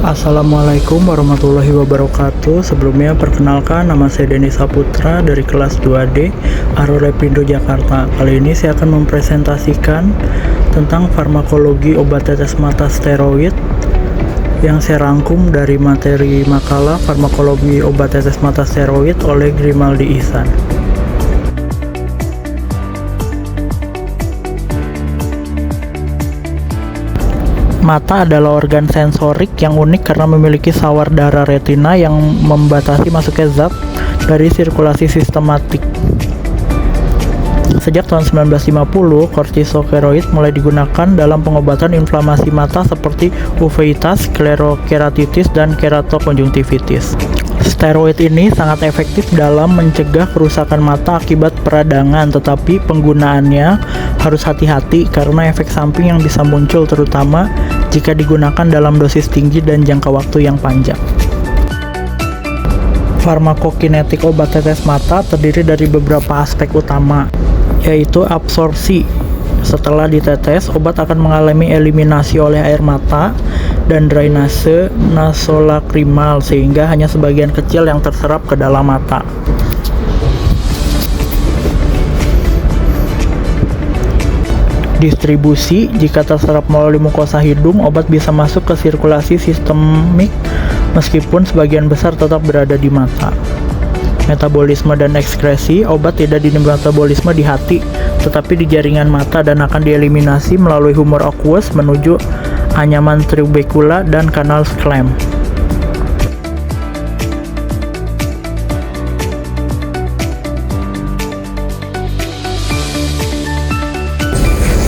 Assalamualaikum warahmatullahi wabarakatuh. Sebelumnya perkenalkan, nama saya Denny Saputra dari kelas 2D Arolepindo Jakarta. Kali ini saya akan mempresentasikan tentang farmakologi obat tetes mata steroid yang saya rangkum dari materi makalah farmakologi obat tetes mata steroid oleh Grimaldi Ihsan. Mata adalah organ sensorik yang unik karena memiliki sawar darah retina yang membatasi masuknya zat dari sirkulasi sistematik. Sejak tahun 1950, kortikosteroid mulai digunakan dalam pengobatan inflamasi mata seperti uveitis, sklerokeratitis, dan keratokonjungtivitis. Steroid ini sangat efektif dalam mencegah kerusakan mata akibat peradangan, tetapi penggunaannya harus hati-hati karena efek samping yang bisa muncul terutama jika digunakan dalam dosis tinggi dan jangka waktu yang panjang. Farmakokinetik obat tetes mata terdiri dari beberapa aspek utama, yaitu absorpsi. Setelah ditetes, obat akan mengalami eliminasi oleh air mata dan drainase nasolakrimal sehingga hanya sebagian kecil yang terserap ke dalam mata. Distribusi, jika terserap melalui mukosa hidung, obat bisa masuk ke sirkulasi sistemik meskipun sebagian besar tetap berada di mata. Metabolisme dan ekskresi, obat tidak dimetabolisme di hati, tetapi di jaringan mata dan akan dieliminasi melalui humor aqueous menuju anyaman trabecula dan kanal Schlemm.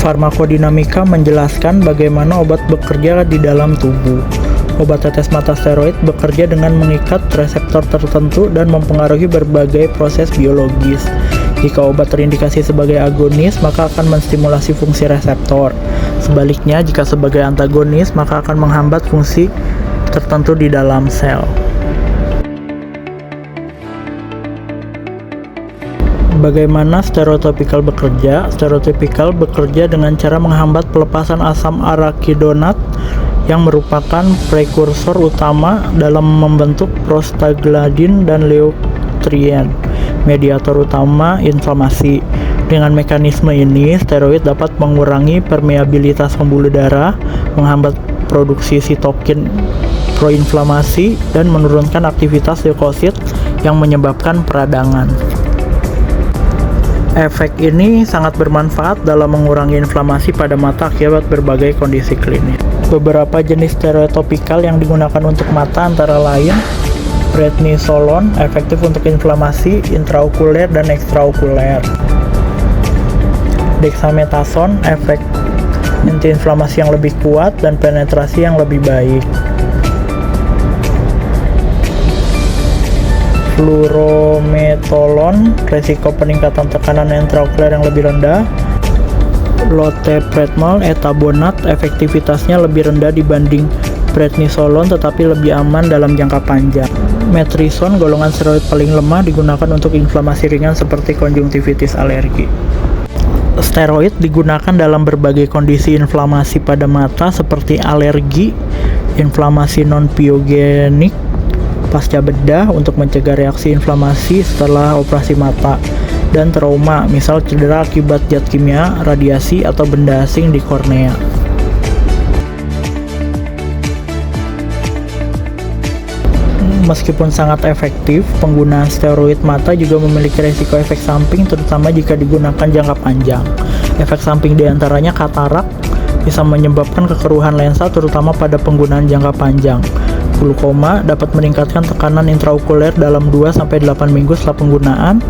Farmakodinamika menjelaskan bagaimana obat bekerja di dalam tubuh. Obat tetes mata steroid bekerja dengan mengikat reseptor tertentu dan mempengaruhi berbagai proses biologis. Jika obat terindikasi sebagai agonis, maka akan menstimulasi fungsi reseptor. Sebaliknya, jika sebagai antagonis, maka akan menghambat fungsi tertentu di dalam sel. Bagaimana stereotopikal bekerja? Stereotopikal bekerja dengan cara menghambat pelepasan asam arachidonat yang merupakan prekursor utama dalam membentuk prostaglandin dan leukotrien, mediator utama inflamasi. Dengan mekanisme ini, steroid dapat mengurangi permeabilitas pembuluh darah, menghambat produksi sitokin proinflamasi, dan menurunkan aktivitas leukosit yang menyebabkan peradangan. Efek ini sangat bermanfaat dalam mengurangi inflamasi pada mata akibat berbagai kondisi klinis. Beberapa jenis steroid topikal yang digunakan untuk mata antara lain prednisolon, efektif untuk inflamasi intraokuler dan ekstraokuler. Dexamethasone, efek antiinflamasi yang lebih kuat dan penetrasi yang lebih baik. Fluorometolon, resiko peningkatan tekanan intraokuler yang lebih rendah. Lotepredmol, etabonat, efektivitasnya lebih rendah dibanding prednisolon tetapi lebih aman dalam jangka panjang. Metrison, golongan steroid paling lemah, digunakan untuk inflamasi ringan seperti konjungtivitis alergi. Steroid digunakan dalam berbagai kondisi inflamasi pada mata seperti alergi, inflamasi non-pyogenik, pasca bedah untuk mencegah reaksi inflamasi setelah operasi mata, dan trauma, misal cedera akibat zat kimia, radiasi, atau benda asing di kornea. Meskipun sangat efektif, penggunaan steroid mata juga memiliki risiko efek samping, terutama jika digunakan jangka panjang. Efek samping diantaranya katarak, bisa menyebabkan kekeruhan lensa terutama pada penggunaan jangka panjang. Glaukoma dapat meningkatkan tekanan intraokuler dalam 2-8 minggu setelah penggunaan.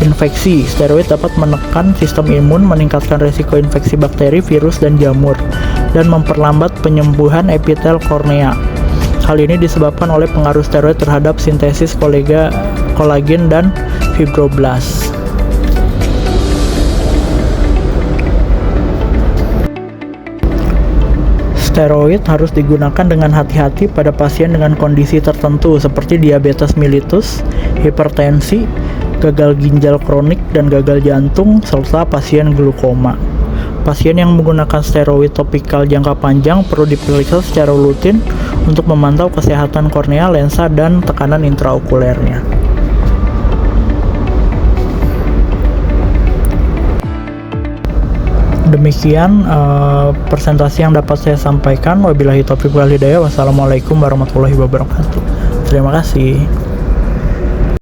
Infeksi, steroid dapat menekan sistem imun, meningkatkan risiko infeksi bakteri, virus, dan jamur, dan memperlambat penyembuhan epitel kornea. Hal ini disebabkan oleh pengaruh steroid terhadap sintesis kolagen dan fibroblas. Steroid harus digunakan dengan hati-hati pada pasien dengan kondisi tertentu seperti diabetes mellitus, hipertensi, gagal ginjal kronik dan gagal jantung, serta pasien glaukoma. Pasien yang menggunakan steroid topikal jangka panjang perlu diperiksa secara rutin untuk memantau kesehatan kornea, lensa, dan tekanan intraokulernya. Demikian presentasi yang dapat saya sampaikan. Wabillahi taufiq wal hidayah. Wassalamualaikum warahmatullahi wabarakatuh. Terima kasih.